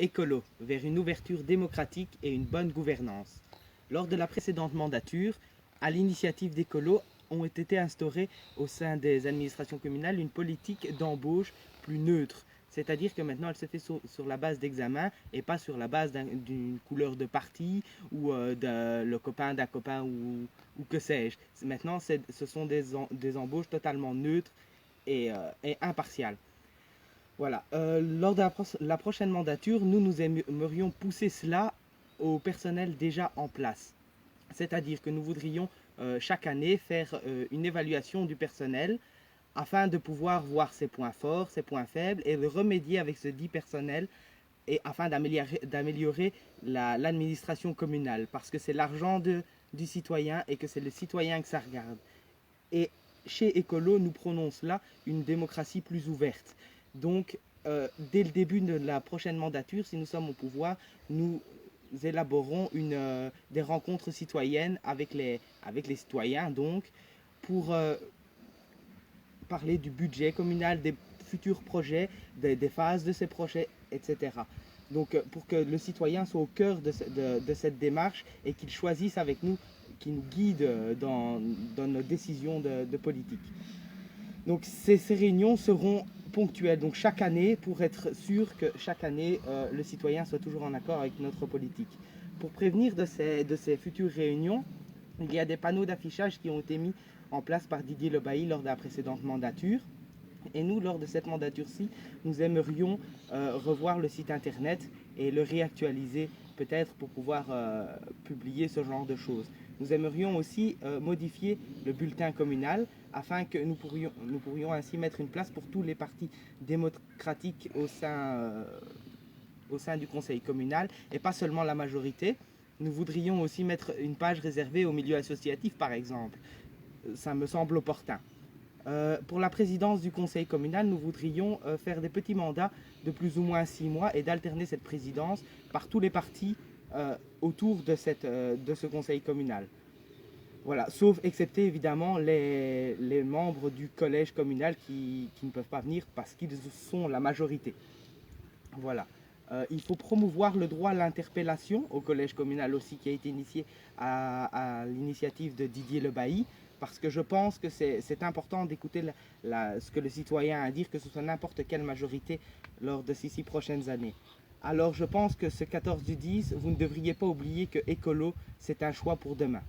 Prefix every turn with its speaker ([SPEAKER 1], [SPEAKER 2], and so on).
[SPEAKER 1] Écolo, vers une ouverture démocratique et une bonne gouvernance. Lors de la précédente mandature, à l'initiative d'Écolo, ont été instaurées au sein des administrations communales une politique d'embauche plus neutre. C'est-à-dire que maintenant elle se fait sur la base d'examen et pas sur la base d'une couleur de parti ou le copain d'un copain ou que sais-je. Maintenant ce sont des embauches totalement neutres et impartiales. Voilà. Lors de la prochaine mandature, nous aimerions pousser cela au personnel déjà en place. C'est-à-dire que nous voudrions chaque année faire une évaluation du personnel afin de pouvoir voir ses points forts, ses points faibles et de remédier avec ce dit personnel et afin d'améliorer l'administration communale parce que c'est l'argent du citoyen et que c'est le citoyen que ça regarde. Et chez Écolo, nous prônons cela, une démocratie plus ouverte. Donc, dès le début de la prochaine mandature, si nous sommes au pouvoir, nous élaborons des rencontres citoyennes avec les citoyens, donc, pour parler du budget communal, des futurs projets, des phases de ces projets, etc. Donc, pour que le citoyen soit au cœur de cette démarche et qu'il choisisse avec nous, qu'il nous guide dans nos décisions de politique. Donc, ces réunions seront ponctuelles, donc chaque année, pour être sûr que chaque année, le citoyen soit toujours en accord avec notre politique. Pour prévenir de ces futures réunions, il y a des panneaux d'affichage qui ont été mis en place par Didier Lebailly lors de la précédente mandature. Et nous, lors de cette mandature-ci, nous aimerions revoir le site internet et le réactualiser peut-être pour pouvoir publier ce genre de choses. Nous aimerions aussi modifier le bulletin communal afin que nous pourrions ainsi mettre une place pour tous les partis démocratiques au sein du conseil communal et pas seulement la majorité. Nous voudrions aussi mettre une page réservée au milieu associatif, par exemple. Ça me semble opportun. Pour la présidence du conseil communal, nous voudrions faire des petits mandats de plus ou moins 6 mois et d'alterner cette présidence par tous les partis autour de ce conseil communal. Voilà, sauf excepté évidemment les membres du collège communal qui ne peuvent pas venir parce qu'ils sont la majorité. Voilà. Il faut promouvoir le droit à l'interpellation au collège communal aussi, qui a été initié à l'initiative de Didier Lebailly, parce que je pense que c'est important d'écouter ce que le citoyen a à dire, que ce soit n'importe quelle majorité lors de ces 6 prochaines années. Alors je pense que ce 14 du 10, vous ne devriez pas oublier que Écolo, c'est un choix pour demain.